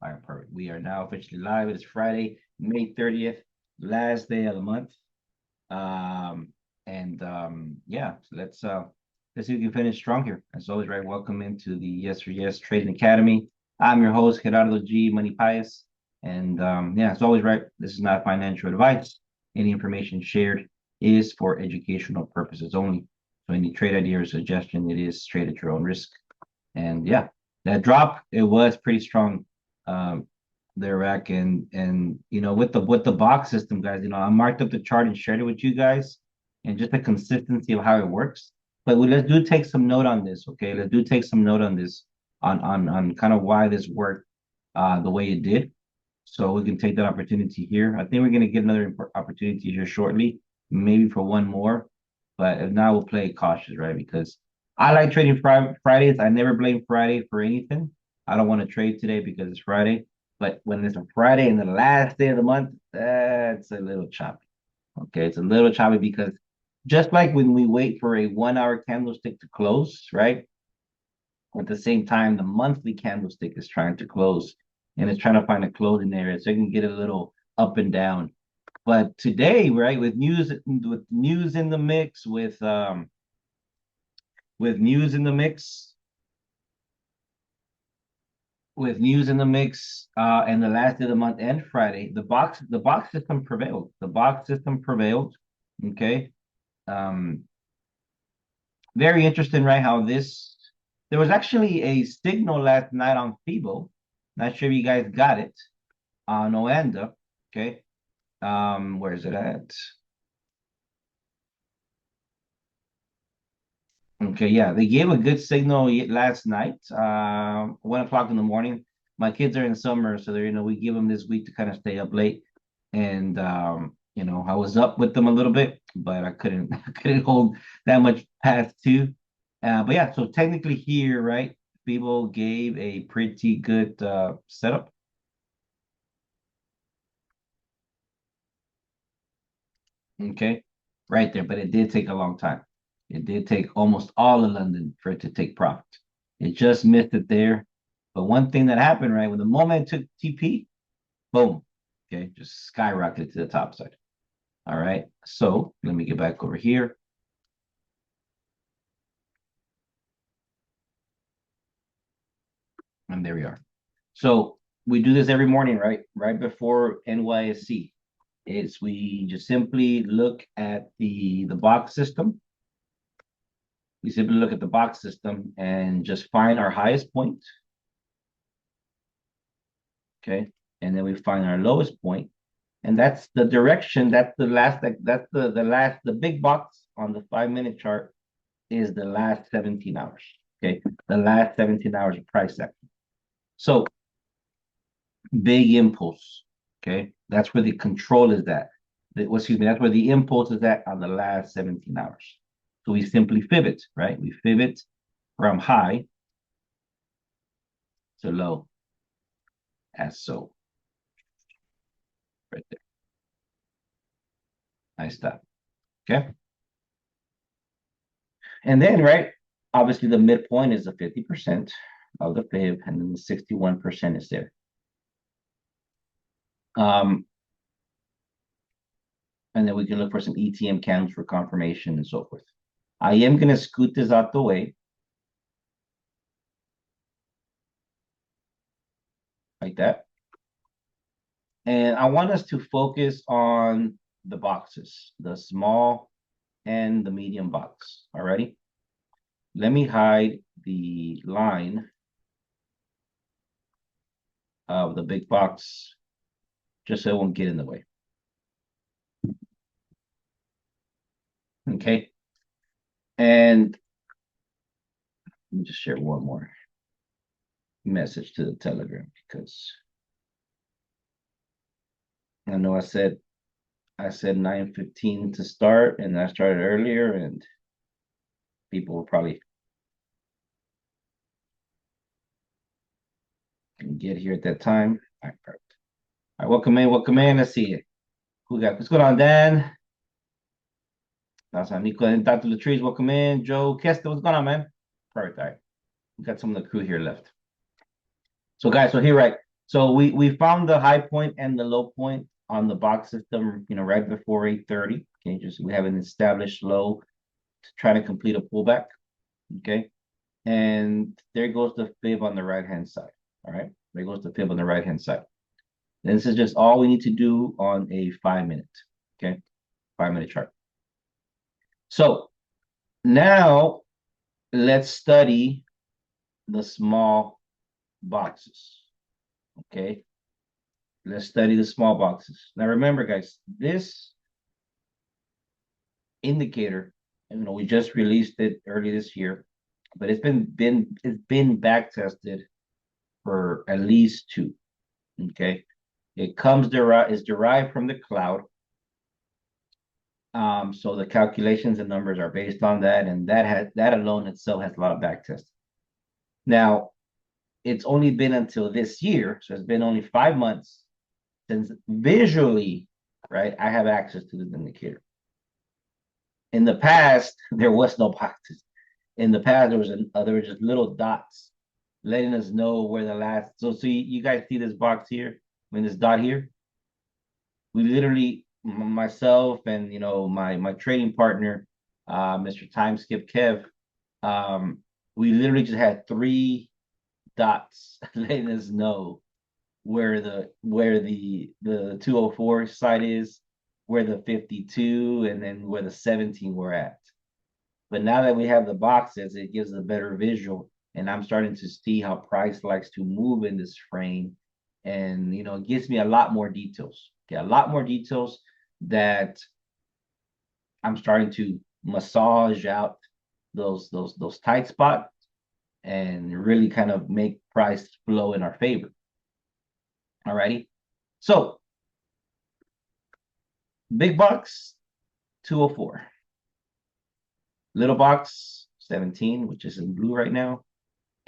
All right, perfect. We are now officially live. It's Friday, May 30th, last day of the month. Yeah, so let's see if we can finish strong here. As always, right? Welcome into the Yes for Yes Trading Academy. I'm your host, Gerardo G. Money Pius. And yeah, as always, right, this is not financial advice. Any information shared is for educational purposes only. So any trade idea or suggestion, it is trade at your own risk. And yeah, that drop, it was pretty strong there, Rack. And with the box system, guys, I marked up the chart and shared it with you guys, and just the consistency of how it works. But let's do take some note on this, okay? Let's do take some note on this, on kind of why this worked the way it did. So we can take that opportunity here. I think we're gonna get another opportunity here shortly, maybe for one more. But if not, we'll play cautious, right? Because I like trading Fridays. I never blame Friday for anything. I don't want to trade today because it's Friday. But when it's a Friday and the last day of the month, that's a little choppy. Okay, it's a little choppy because just like when we wait for a 1 hour candlestick to close, right? At the same time, the monthly candlestick is trying to close and it's trying to find a closing area so it can get a little up and down. But today, right, with news in the mix, with news in the mix, and the last day of the month and Friday, the box system prevailed. The box system prevailed. Okay. Um, Very interesting, right? How there was actually a signal last night on FIBO. Not sure if you guys got it on Oanda. Okay. Where is it at? Okay, yeah, they gave a good signal last night, 1 o'clock in the morning. My kids are in summer, so we give them this week to kind of stay up late. And I was up with them a little bit, but I couldn't I couldn't hold that much past two. But yeah, so technically here, right, people gave a pretty good setup. Okay, right there, but it did take a long time. It did take almost all of London for it to take profit. It just missed it there. But one thing that happened, right, when the moment it took TP, boom, okay, just skyrocketed to the top side. All right, so let me get back over here. And there we are. So we do this every morning, right? Right before NYSC. Is we just simply look at the box system. We simply look at the box system and just find our highest point. Okay. And then we find our lowest point. And that's the direction. That's the last, the big box on the 5 minute chart is the last 17 hours. Okay. The last 17 hours of price action. So big impulse. Okay. That's where the control is at. Excuse me. That's where the impulse is at on the last 17 hours. So we simply fib it, right? We fib it from high to low, as so. Right there. Nice stuff. Okay. And then, right, obviously the midpoint is the 50% of the fib, and then the 61% is there. And then we can look for some ETM candles for confirmation and so forth. I am going to scoot this out the way. Like that. And I want us to focus on the boxes, the small and the medium box. Alrighty. Let me hide the line of the big box just so it won't get in the way. Okay. And let me just share one more message to the Telegram because I know I said 9:15 to start, and I started earlier, and people will probably get here at that time. All right, perfect. All right, welcome in, welcome in. Let's see it. Who got what's going on, Dan? That's Nico and Dr. Latrice, welcome in. Joe Kester, what's going on, man? Perfect. All right. We got some of the crew here left. So guys, so here, right, So we found the high point and the low point on the box system, right before 8:30. Okay, just we have an established low to try to complete a pullback. Okay. And there goes the fib on the right-hand side. All right. There goes the fib on the right-hand side. And this is just all we need to do on a 5 minute. Okay. 5 minute chart. So now let's study the small boxes. Okay. Let's study the small boxes. Now remember, guys, this indicator, we just released it early this year, but it's been back tested for at least two. Okay. It is derived from the cloud. So the calculations and numbers are based on that, and that alone itself has a lot of back testing. Now, it's only been until this year, so it's been only 5 months since visually, right, I have access to this indicator. In the past, there was no boxes. In the past, there were just little dots letting us know where the last. So you guys see this box here, this dot here. We literally, myself and my trading partner, Mr. Time Skip Kev, we literally just had three dots letting us know where the 204 side is, where the 52, and then where the 17 we're at. But now that we have the boxes, it gives a better visual, and I'm starting to see how price likes to move in this frame, and it gives me a lot more details. Okay, a lot more details that I'm starting to massage out those tight spots and really kind of make price flow in our favor. Alrighty. So big box 204. Little box 17, which is in blue right now.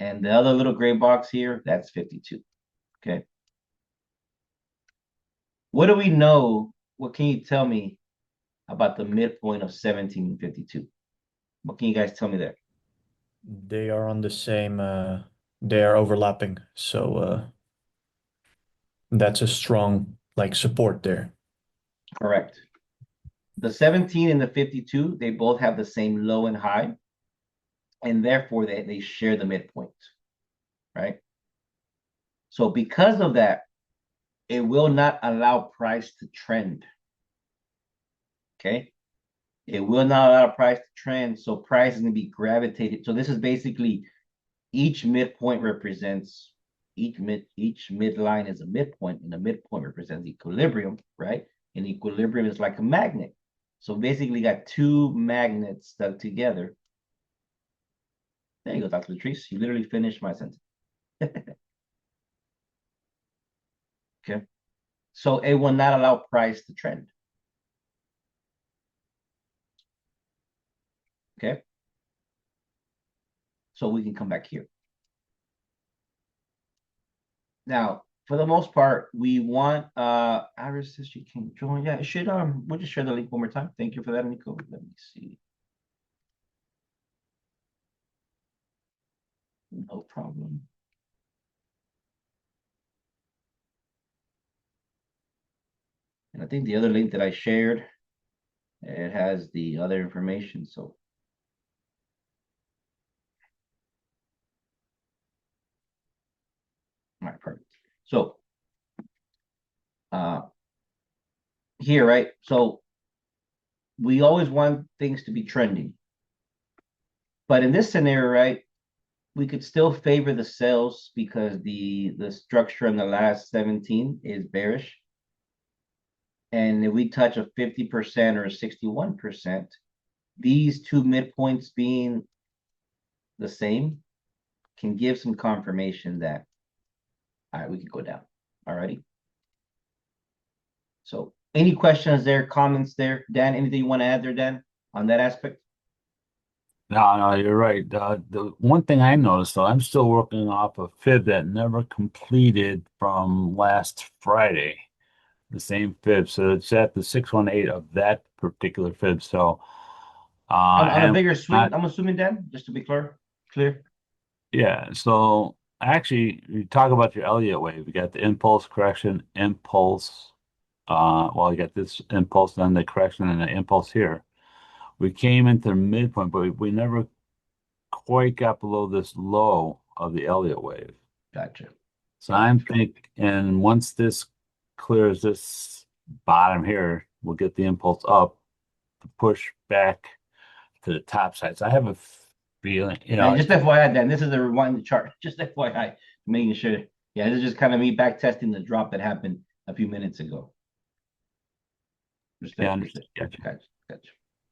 And the other little gray box here, that's 52. Okay. What do we know? What can you tell me about the midpoint of 17 and 52? What can you guys tell me there? They are on the same, they are overlapping. So that's a strong like support there. Correct. The 17 and the 52, they both have the same low and high, and therefore they share the midpoint, right? So because of that, it will not allow price to trend. Okay. It will not allow price to trend. So price is going to be gravitated. So this is basically each midpoint represents each midline is a midpoint, and the midpoint represents equilibrium, right? And equilibrium is like a magnet. So basically, you got two magnets stuck together. There you go, Dr. Latrice. You literally finished my sentence. Okay. So it will not allow price to trend. Okay. So we can come back here. Now, for the most part, we want Iris says she can join. Yeah, it should we'll just share the link one more time. Thank you for that, Nico. Let me see. No problem. And I think the other link that I shared, it has the other information. So all right, perfect. So uh here, right? So we always want things to be trending. But in this scenario, right, we could still favor the sales because the structure in the last 17 is bearish. And if we touch a 50% or a 61%, these two midpoints being the same can give some confirmation that, all right, we could go down. All righty. So any questions there, comments there? Dan, anything you want to add there, Dan, on that aspect? No, no, you're right. The one thing I noticed, though, I'm still working off a fib that never completed from last Friday, the same fib. So it's at the 618 of that particular fib. So, On a and bigger swing, not, I'm assuming, Dan, just to be clear. yeah. So actually, you talk about your Elliott wave. You got the impulse, correction, impulse. Well, you got this impulse, then the correction, and the impulse here. We came into the midpoint, but we never quite got below this low of the Elliott wave. Gotcha. So I'm thinking, and once this clears this bottom here, we'll get the impulse up to push back to the top side. So I have a feeling, And just FYI, Dan, this is the rewind the chart. Just FYI, making sure. Yeah, this is just kind of me back testing the drop that happened a few minutes ago. yeah, Gotcha.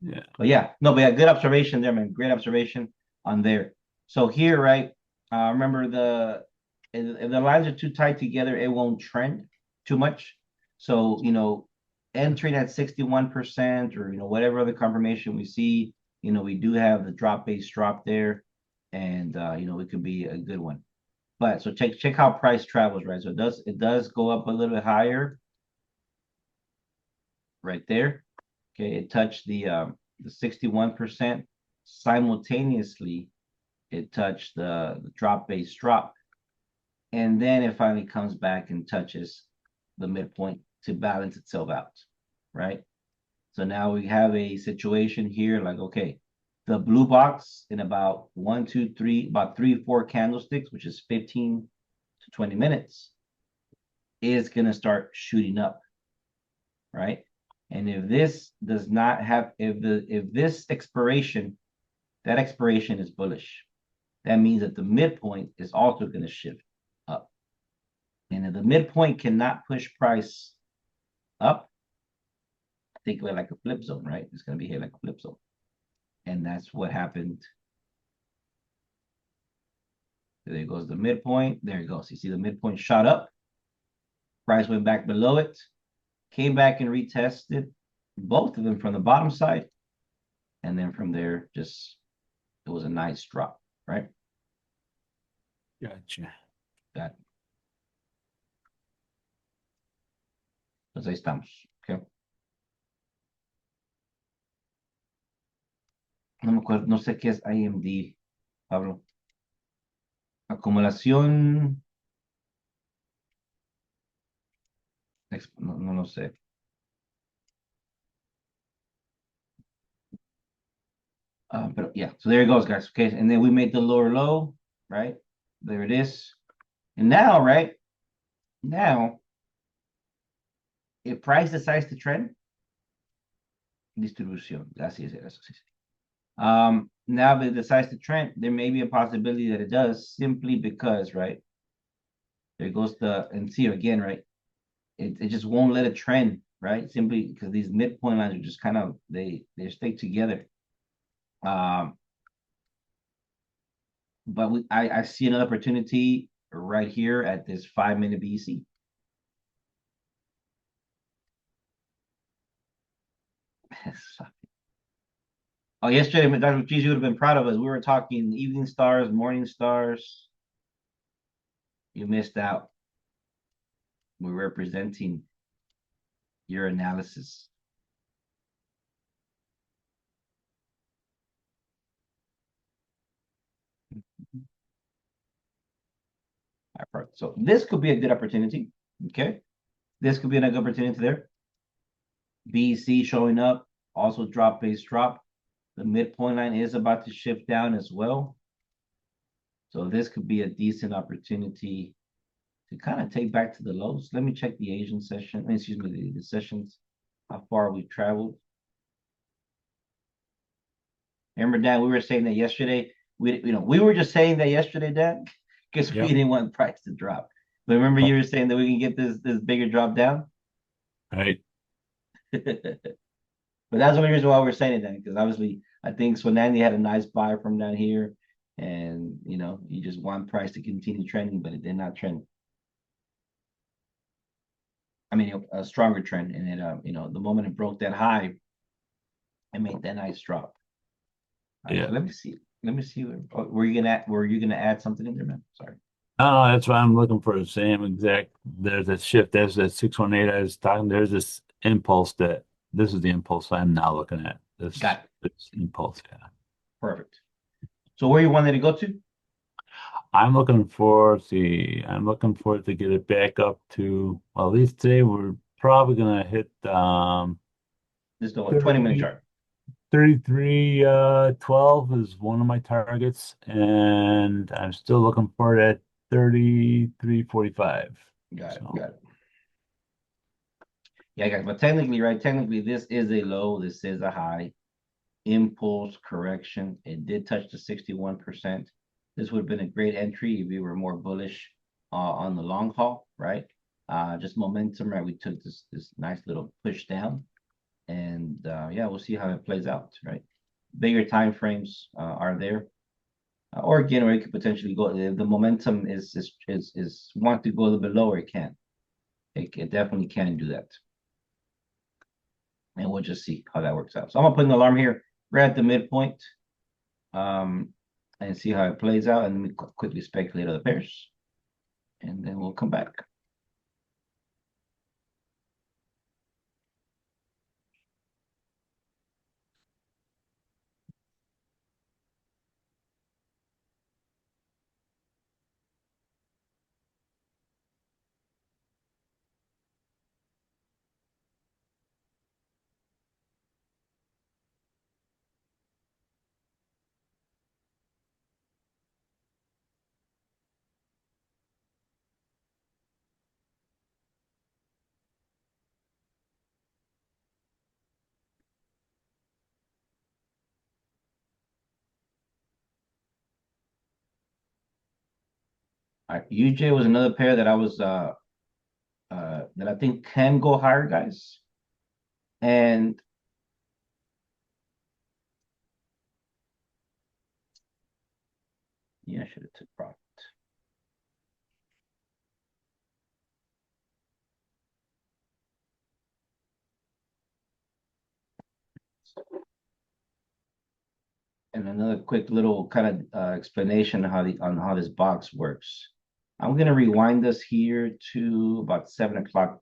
yeah. But yeah, no, but yeah, good observation there, man. Great observation on there. So here, right? Remember if the lines are too tight together, it won't trend too much. So entering at 61% or whatever other confirmation we see, we do have the drop base drop there, and it could be a good one. But so check how price travels, right? So it does go up a little bit higher right there. Okay, it touched the 61%. Simultaneously, it touched the drop base drop. And then it finally comes back and touches the midpoint to balance itself out, right? So now we have a situation here like, okay, the blue box in about 3-4 candlesticks, which is 15 to 20 minutes, is going to start shooting up, right? And if this does not have, if this expiration, that expiration is bullish, that means that the midpoint is also going to shift up. And if the midpoint cannot push price up, think of it like a flip zone, right? It's going to be here like a flip zone. And that's what happened. There goes the midpoint. There it goes. You see the midpoint shot up. Price went back below it. Came back and retested both of them from the bottom side. And then from there, it was a nice drop, right? Gotcha. That. Pues ahí estamos. Okay. No me acuerdo, no sé qué es IMD, Pablo. Acumulación. No lo sé. But yeah, so there it goes, guys. Okay, and then we made the lower low, right? There it is. And now, right? Now, if price decides to trend, distribución, así es, eso sí. Now that it decides to trend, there may be a possibility that it does simply because, right? There goes and see again, right? It just won't let it trend, right? Simply because these midpoint lines are just kind of they stay together. But I see another opportunity right here at this 5-minute BC. Oh, yesterday, Dr. Cheese, you would have been proud of us. We were talking evening stars, morning stars. You missed out. We're representing your analysis. So this could be a good opportunity. Okay. This could be a good opportunity there. BC showing up, also drop base drop. The midpoint line is about to shift down as well. So this could be a decent opportunity to kind of take back to the lows. Let me check the Asian session. Excuse me, the sessions, how far we've traveled. Remember, Dan, we were saying that yesterday. We were just saying that yesterday, Dan, because we didn't want price to drop. But remember, you were saying that we can get this bigger drop down. Right. But that's the only reason why we're saying it, then, because obviously I think Sonandi had a nice buy from down here, and you just want price to continue trending, but it did not trend. I mean, a stronger trend, and it, the moment it broke that high, it made that nice drop. Yeah. So let me see. Were you gonna add something in there, man? Sorry. No, that's why I'm looking for the same exact. There's a shift. There's that 618 I was talking. There's this impulse this is the impulse I'm now looking at. This impulse. Yeah. Perfect. So where you wanted to go to? I'm looking for, see, I'm looking for it to get it back up to, well, at least today we're probably gonna hit This is the 20-minute 30, chart. 33 12 is one of my targets, and I'm still looking for it at 33.45. Got it. So Got it. Yeah, guys, but technically, right? Technically, this is a low. This is a high. Impulse correction. It did touch the 61%. This would have been a great entry if we were more bullish on the long haul, right? Just momentum, right? We took this nice little push down, and yeah, we'll see how it plays out, right? Bigger time frames are there, or again, or it could potentially go. If the momentum is want to go a little bit lower, it can. It definitely can do that, and we'll just see how that works out. So I'm gonna put an alarm here. We're at the midpoint, and see how it plays out, and then we quickly speculate on the pairs, and then we'll come back. All right, UJ was another pair that I was that I think can go higher, guys. And yeah, I should have took profit. And another quick little kind of explanation on how this box works. I'm gonna rewind this here to about 7 o'clock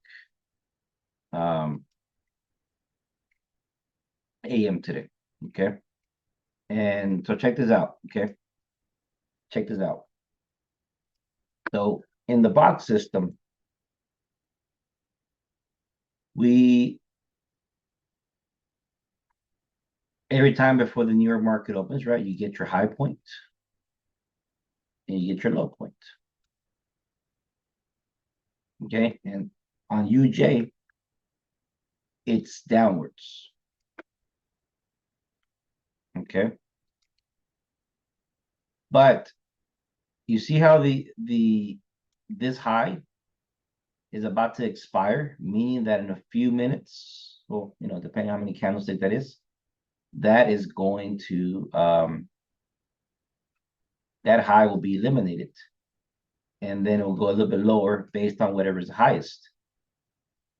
AM today. Okay. And so check this out. Okay. Check this out. So in the box system, we every time before the New York market opens, right, you get your high point and you get your low point. Okay. And on UJ, it's downwards. Okay. But you see how this high is about to expire, meaning that in a few minutes, well, depending on how many candlesticks that is going to that high will be eliminated, and then it will go a little bit lower based on whatever is the highest.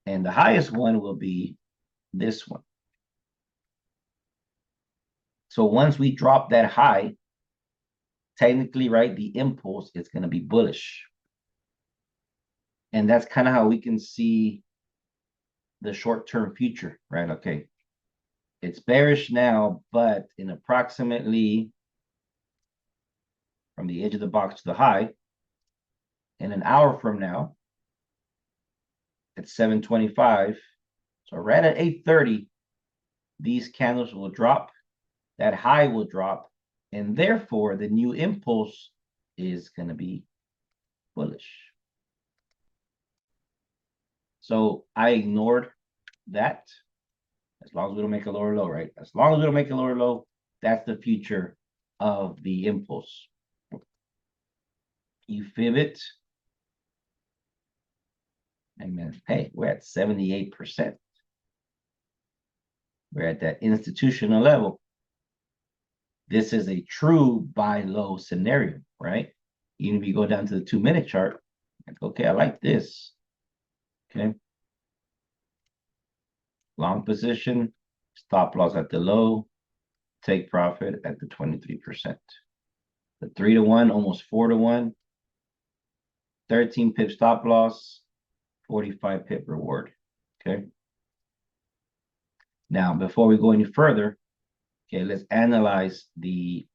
And the highest one will be this one. So once we drop that high, technically, right, the impulse is going to be bullish. And that's kind of how we can see the short-term future, right? Okay. It's bearish now, but in approximately from the edge of the box to the high, in an hour from now, at 7:25, so right at 8:30, these candles will drop, that high will drop, and therefore the new impulse is going to be bullish. So I ignored that. As long as we don't make a lower low, right? As long as we don't make a lower low, that's the future of the impulse. You fib it. And then, hey, we're at 78%. We're at that institutional level. This is a true buy low scenario, right? Even if you go down to the 2-minute chart, like, okay, I like this. Okay. Long position, stop loss at the low, take profit at the 23%. The 3-to-1, almost 4-to-1, 13 pip stop loss, 45 pip reward. Okay. Now, before we go any further, okay, let's analyze the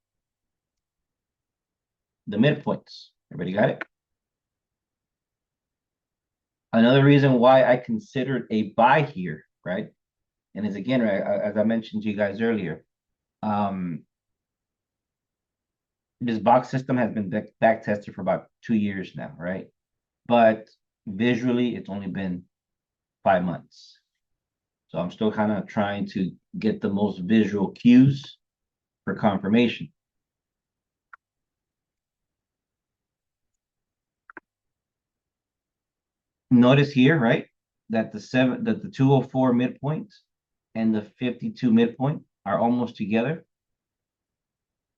the midpoints. Everybody got it? Another reason why I considered a buy here, right? And is again, right, as I mentioned to you guys earlier, this box system has been back tested for about 2 years now, right? But visually, it's only been 5 months. So I'm still kind of trying to get the most visual cues for confirmation. Notice here, right, that the 204 midpoint and the 52 midpoint are almost together.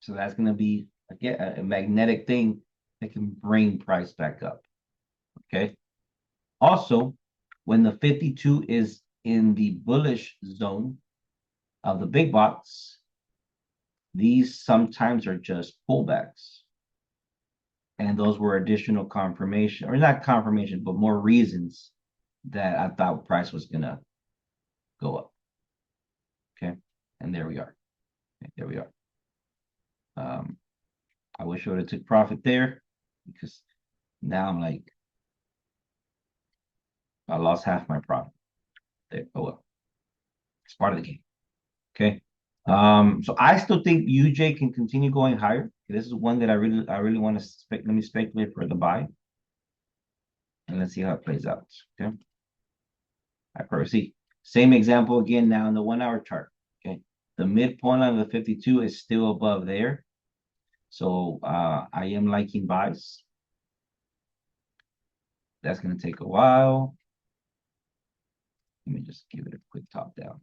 So that's going to be again a magnetic thing that can bring price back up. Okay. Also, when the 52 is in the bullish zone of the big box, these sometimes are just pullbacks. And those were additional confirmation, or not confirmation, but more reasons that I thought price was going to go up. Okay. And there we are. Okay, there we are. I wish I would have took profit there, because now I'm like, I lost half my profit there. Oh well, it's part of the game. Okay. So I still think UJ can continue going higher. This is one that I really want to let me speculate for the buy. And let's see how it plays out. Okay. I proceed. Same example again now in the 1 hour chart. Okay. The midpoint of the 52 is still above there. So I am liking buys. That's going to take a while. Let me just give it a quick top down.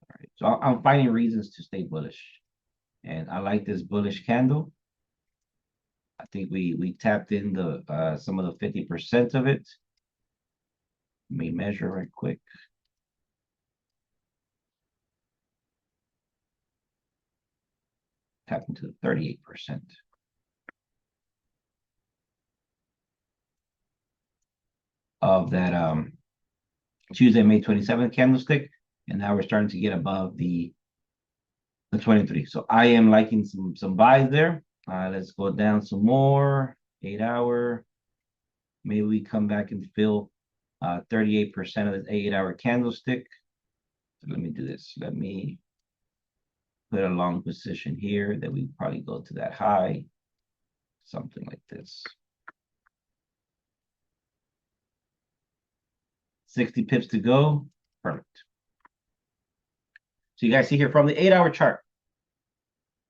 All right. So I'm finding reasons to stay bullish. And I like this bullish candle. I think we tapped in the some of the 50% of it. Let me measure right quick. Tap into the 38% of that Tuesday, May 27th candlestick. And now we're starting to get above the 23. So I am liking some buys there. Let's go down some more. 8 hour. Maybe we come back and fill 38% of this 8 hour candlestick. So let me do this. Let me put a long position here that we probably go to that high. Something like this. 60 pips to go. Perfect. So you guys see here from the 8 hour chart.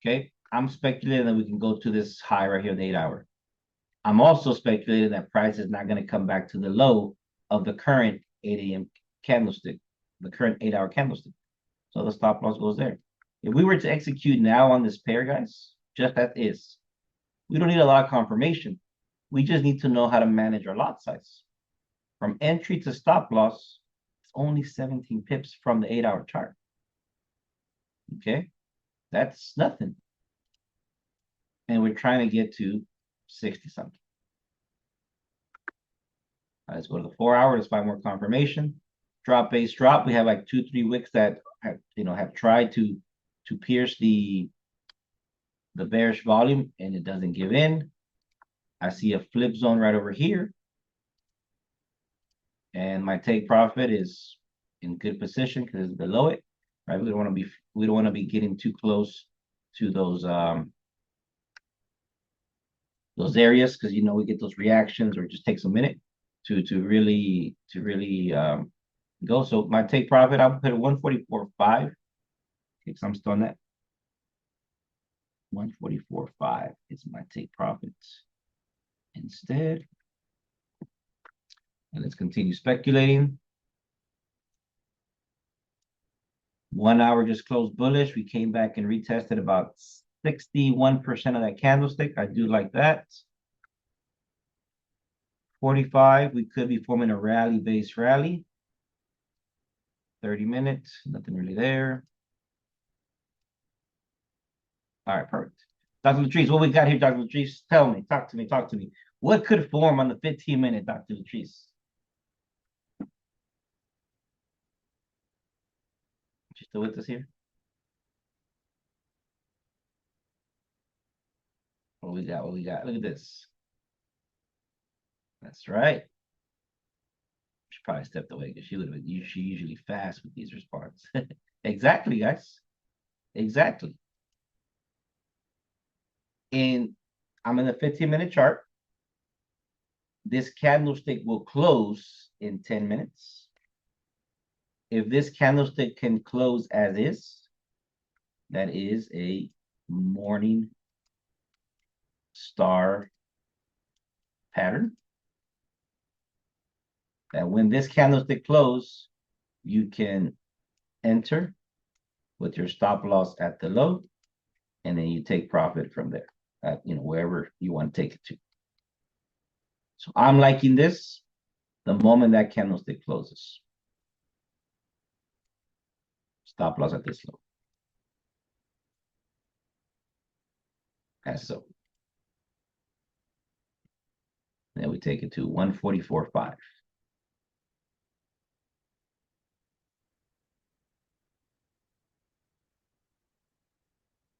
Okay. I'm speculating that we can go to this high right here, the 8 hour. I'm also speculating that price is not going to come back to the low of the current 8 a.m. candlestick, the current 8 hour candlestick. So the stop loss goes there. If we were to execute now on this pair, guys, just as is, we don't need a lot of confirmation. We just need to know how to manage our lot size. From entry to stop loss, it's only 17 pips from the 8 hour chart. Okay, that's nothing. And we're trying to get to 60 something. Let's go to the 4 hour. Let's find more confirmation. Drop base drop. We have like 2-3 wicks that have tried to pierce the bearish volume, and it doesn't give in. I see a flip zone right over here, and my take profit is in good position because it's below it. Right? We don't want to be getting too close to those areas, because we get those reactions, or it just takes a minute to really go. So my take profit, I'll put it 144.5. Okay, so I'm still on that. 144.5 is my take profits instead. And let's continue speculating. 1 hour just closed bullish. We came back and retested about 61% of that candlestick. I do like that. 45, we could be forming a rally-based rally. 30 minutes, nothing really there. All right, perfect. Dr. Latrice, what we got here, Dr. Latrice? Tell me, talk to me. What could form on the 15-minute, Dr. Latrice? still with us here? What we got? What we got? Look at this. That's right. She probably stepped away because she would have been. She usually fast with these responses. Exactly, guys. Exactly. And I'm in a 15-minute chart. This candlestick will close in 10 minutes. If this candlestick can close as is, that is a morning star pattern. That when this candlestick close, you can enter with your stop loss at the low, and then you take profit from there at wherever you want to take it to. So I'm liking this the moment that candlestick closes. Stop loss at this low. As so. Then we take it to 144.5.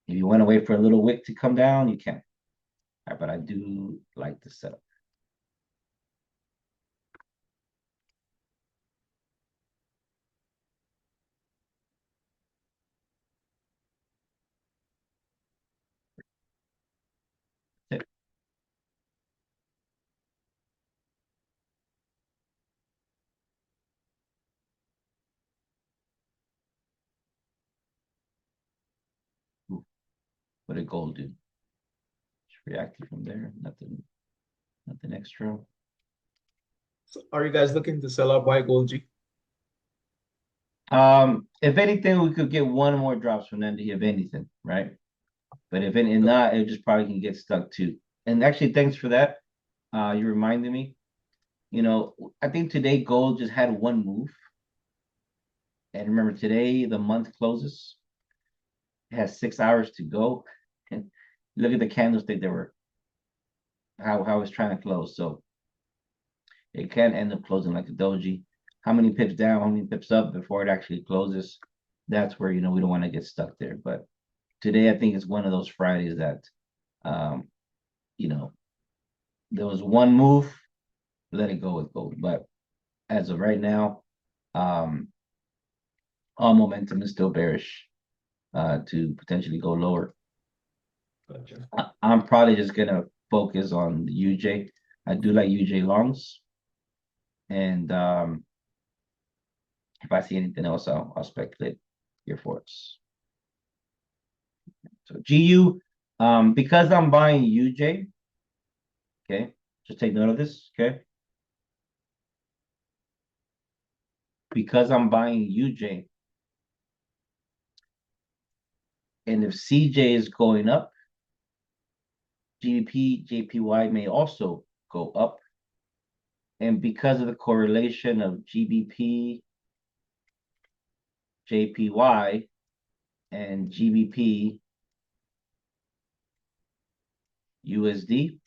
If you want to wait for a little wick to come down, you can. All right, but I do like the setup. That's it. Ooh, what did gold do? Just reacted from there. Nothing extra. So are you guys looking to sell up? Why gold, G? If anything, we could get one more drops from them, if anything, right? But if not, it just probably can get stuck too. And actually, thanks for that. You reminded me. I think today gold just had one move. And remember, today the month closes. It has 6 hours to go. And look at the candlestick that were how it's trying to close. So it can end up closing like a doji. How many pips down, how many pips up before it actually closes? That's where we don't want to get stuck there. But today I think it's one of those Fridays that there was one move, let it go with gold. But as of right now, all momentum is still bearish to potentially go lower. Gotcha. I'm probably just gonna focus on the UJ. I do like UJ longs, and if I see anything else, I'll speculate here for us. So GU, because I'm buying UJ, okay, just take note of this, okay. Because I'm buying UJ, and if CJ is going up, GBP, JPY may also go up. And because of the correlation of GBP, JPY, and GBP, USD,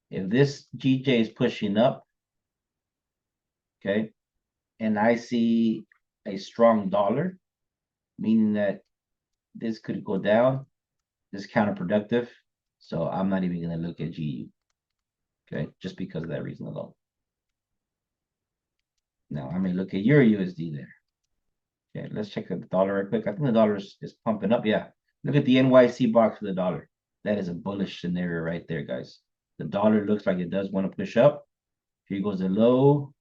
if this GJ is pushing up, okay, and I see a strong dollar, meaning that this could go down, this is counterproductive. So I'm not even going to look at GU, okay, just because of that reason alone. Now I may look at Euro USD there. Okay, let's check the dollar right quick. I think the dollar is pumping up. Yeah, look at the NYC box for the dollar. That is a bullish scenario right there, guys. The dollar looks like it does want to push up. Here goes the low.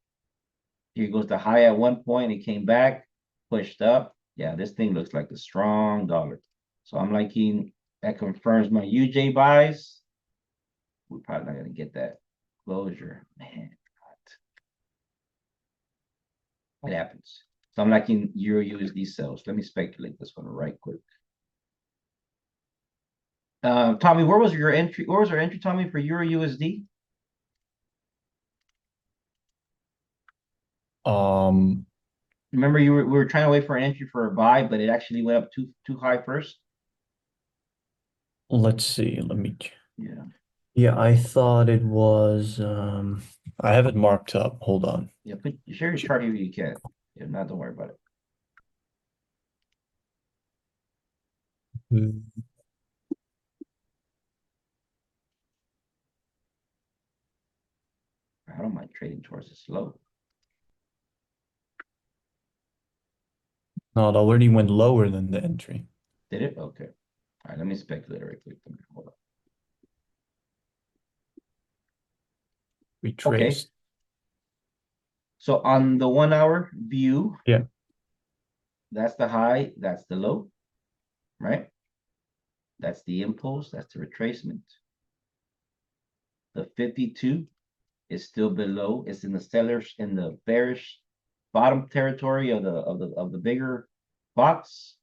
Here goes the high at one point. It came back, pushed up. Yeah, this thing looks like a strong dollar. So I'm liking that. Confirms my UJ buys. We're probably not going to get that closure. Man, God. It happens. So I'm liking Euro USD sells. Let me speculate this one right quick. Tommy, where was your entry? Where was our entry, Tommy, for Euro USD? Remember, we were trying to wait for an entry for a buy, but it actually went up too high first. Let's see. Let me. Yeah. Yeah, I thought it was. I have it marked up. Hold on. Yeah, share your chart if you can. If not, don't worry about it. Mm, I don't mind trading towards the slow. No, it already went lower than the entry. Did it? Okay. All right, let me speculate right quick. Hold on. Retraced. So on the 1 hour view, Yeah. that's the high, that's the low, right? That's the impulse, that's the retracement. The 52 is still below, it's in the sellers in the bearish bottom territory of the bigger box.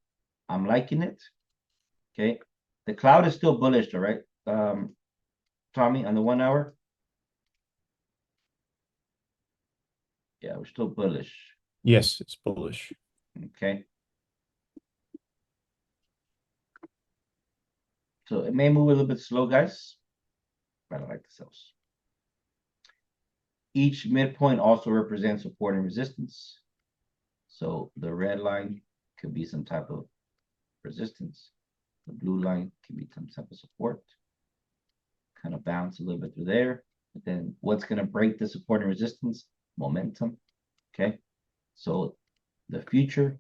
I'm liking it. Okay. The cloud is still bullish, all right. Tommy, on the 1 hour. Yeah, we're still bullish. Yes, it's bullish. Okay. So it may move a little bit slow, guys, but I like the sells. Each midpoint also represents support and resistance. So the red line could be some type of resistance. The blue line can be some type of support. Kind of bounce a little bit through there. But then what's going to break the support and resistance? Momentum. Okay. So the future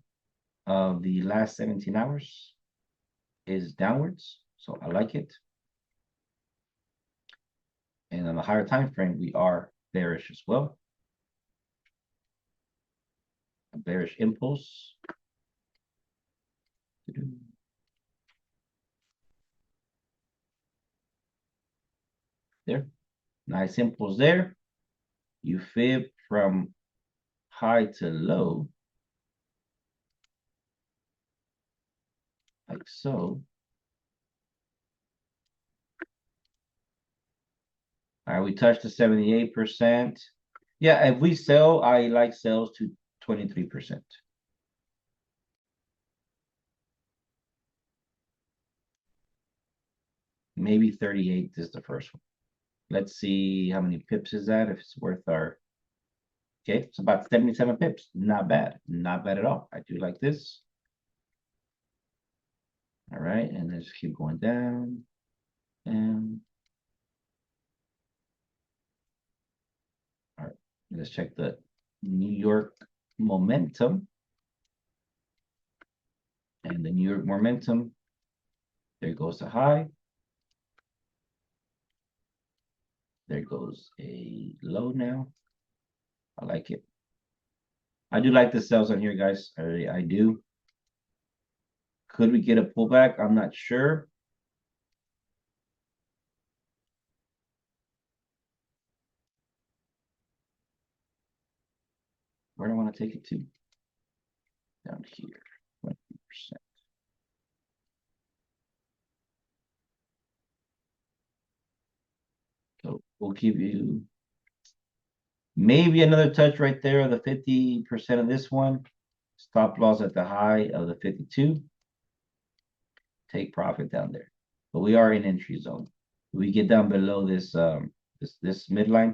of the last 17 hours is downwards. So I like it. And on the higher time frame, we are bearish as well. A bearish impulse. There. Nice impulse there. You fib from high to low. Like so. All right, we touched the 78%. Yeah, if we sell, I like sales to 23%. Maybe 38 is the first one. Let's see how many pips is that, if it's worth our... Okay, it's about 77 pips. Not bad. Not bad at all. I do like this. All right, and let's keep going down. And all right, let's check the New York momentum. And the New York momentum, there goes the high. There goes a low now. I like it. I do like the sales on here, guys. I do. Could we get a pullback? I'm not sure. Where do I want to take it to? Down here, 20%. So we'll give you maybe another touch right there of the 50% of this one. Stop loss at the high of the 52. Take profit down there. But we are in entry zone. If we get down below this this midline,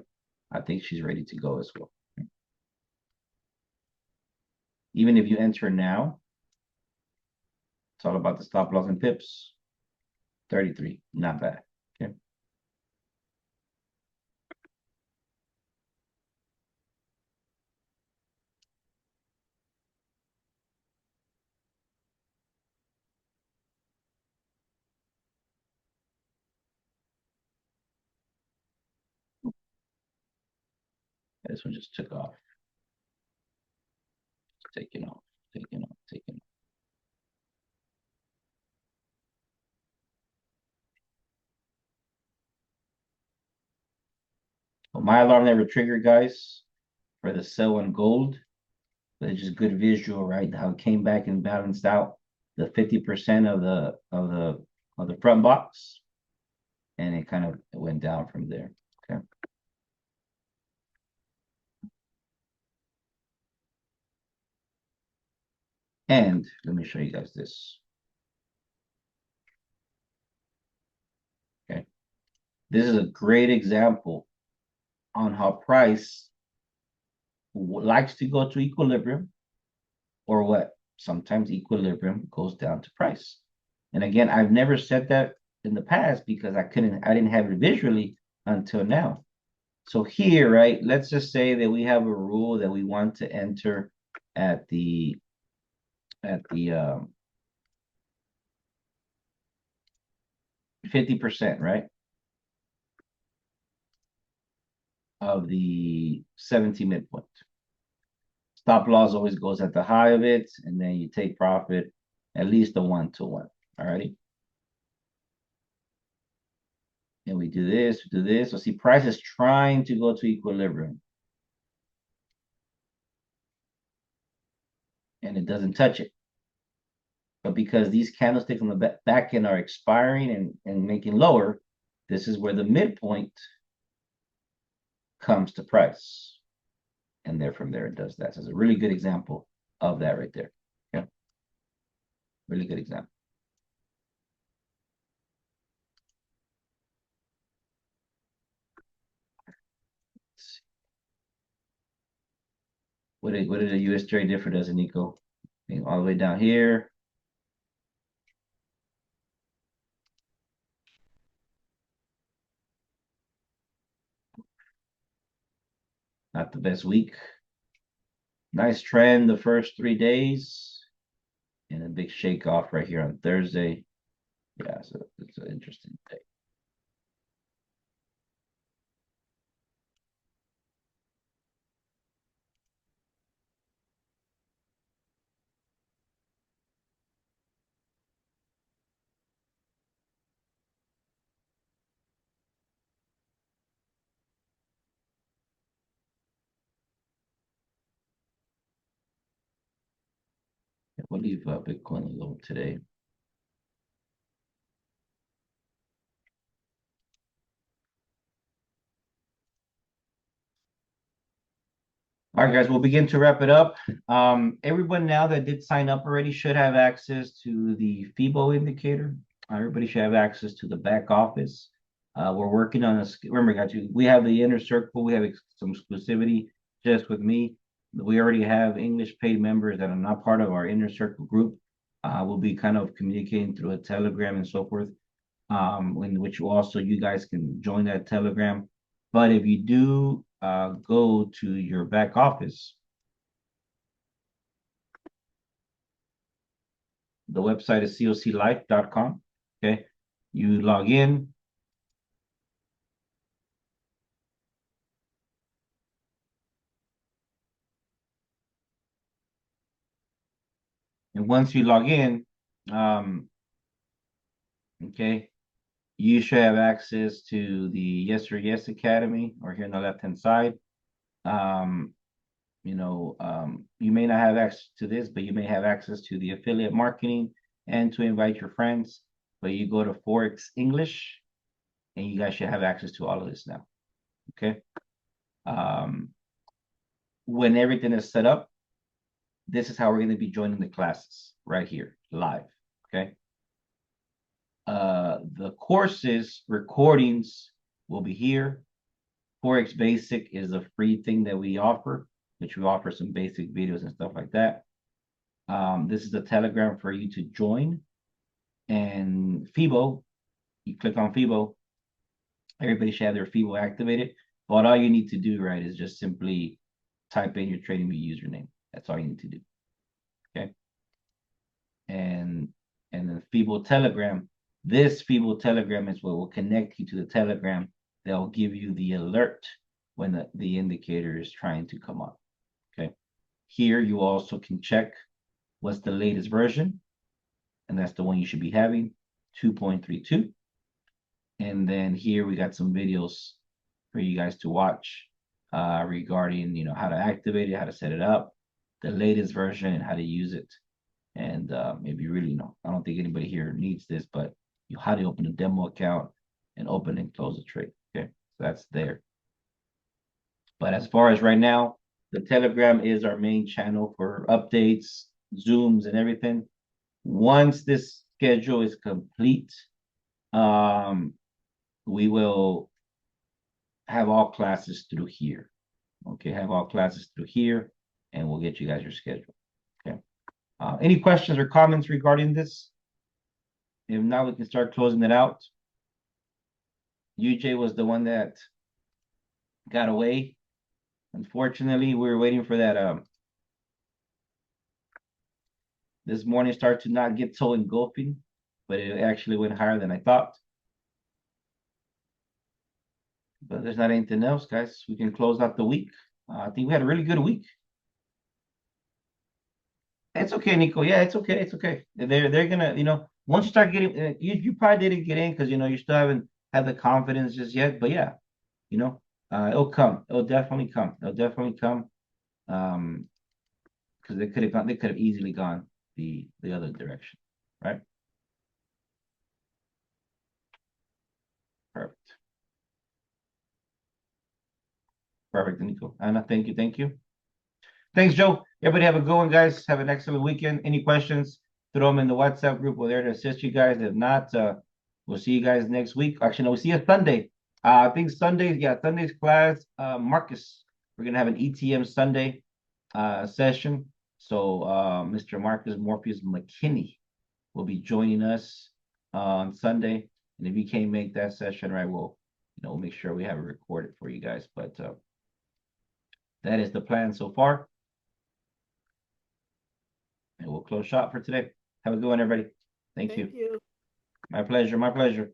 I think she's ready to go as well. Even if you enter now, it's all about the stop loss and pips. 33, not bad. Okay. This one just took off. Taking off, taking off, taking off. Well, my alarm never triggered, guys, for the sell on gold. But it's just good visual, right? How it came back and balanced out the 50% of the front box. And it kind of went down from there. Okay. And let me show you guys this. Okay. This is a great example on how price likes to go to equilibrium, or what sometimes equilibrium goes down to price. And again, I've never said that in the past because I didn't have it visually until now. So here, right, let's just say that we have a rule that we want to enter at the 50%, right? Of the 70 midpoint. Stop loss always goes at the high of it, and then you take profit at least a 1-to-1. All righty. And we do this, we do this. So see, price is trying to go to equilibrium. And it doesn't touch it. But because these candlesticks on the back end are expiring and making lower, this is where the midpoint comes to price. And there from there it does that. So it's a really good example of that right there. Yeah. Really good example. What did a US trade differ, does it, Nico? All the way down here. Not the best week. Nice trend the first 3 days. And a big shake off right here on Thursday. Yeah, so it's an interesting day. We'll leave Bitcoin alone today. All right, guys, we'll begin to wrap it up. Everyone now that did sign up already should have access to the FIBO indicator. Everybody should have access to the back office. We're working on a, remember, guys, we have the inner circle. We have some exclusivity just with me. We already have English paid members that are not part of our inner circle group. We'll be kind of communicating through a Telegram and so forth, in which also you guys can join that Telegram. But if you do go to your back office, the website is coclife.com. Okay, you log in. And once you log in, okay, you should have access to the Yes or Yes Academy, or here on the left-hand side. You may not have access to this, but you may have access to the affiliate marketing and to invite your friends. But you go to Forex English, and you guys should have access to all of this now. Okay. When everything is set up, this is how we're going to be joining the classes right here, live. Okay. The courses recordings will be here. Forex Basic is a free thing that we offer, which we offer some basic videos and stuff like that. This is the Telegram for you to join. And FIBO, you click on FIBO, everybody should have their FIBO activated. But all you need to do, right, is just simply type in your TradingView username. That's all you need to do. Okay. And then FIBO Telegram. This FIBO Telegram is what will connect you to the Telegram that will give you the alert when the indicator is trying to come up. Okay. Here you also can check what's the latest version, and that's the one you should be having, 2.32. And then here we got some videos for you guys to watch regarding, how to activate it, how to set it up, the latest version, and how to use it. And if you really I don't think anybody here needs this, but how to open a demo account and open and close a trade. Okay, so that's there. But as far as right now, the Telegram is our main channel for updates, Zooms, and everything. Once this schedule is complete, we will have all classes through here. Okay, have all classes through here, and we'll get you guys your schedule. Okay. Any questions or comments regarding this? If not, we can start closing it out. UJ was the one that got away. Unfortunately, we were waiting for that this morning start to not get so engulfing, but it actually went higher than I thought. But there's not anything else, guys. We can close out the week. I think we had a really good week. It's okay, Nico. Yeah, it's okay. It's okay. They're gonna, once you start getting, you probably didn't get in because you still haven't had the confidence just yet. But yeah, it'll come. It'll definitely come. It'll definitely come. Because they could have easily gone the other direction, right? Perfect. Perfect, Nico. Anna, thank you, thank you. Thanks, Joe. Everybody have a good one, guys. Have an excellent weekend. Any questions, throw them in the WhatsApp group. We're there to assist you guys. If not, we'll see you guys next week. Actually, no, we'll see you Sunday. I think Sunday's class, Marcus. We're gonna have an ETM Sunday session. So Mr. Marcus Morpheus McKinney will be joining us on Sunday. And if you can't make that session, right, we'll make sure we have it recorded for you guys. But that is the plan so far. And we'll close shop for today. Have a good one, everybody. Thank you. Thank you. My pleasure. My pleasure.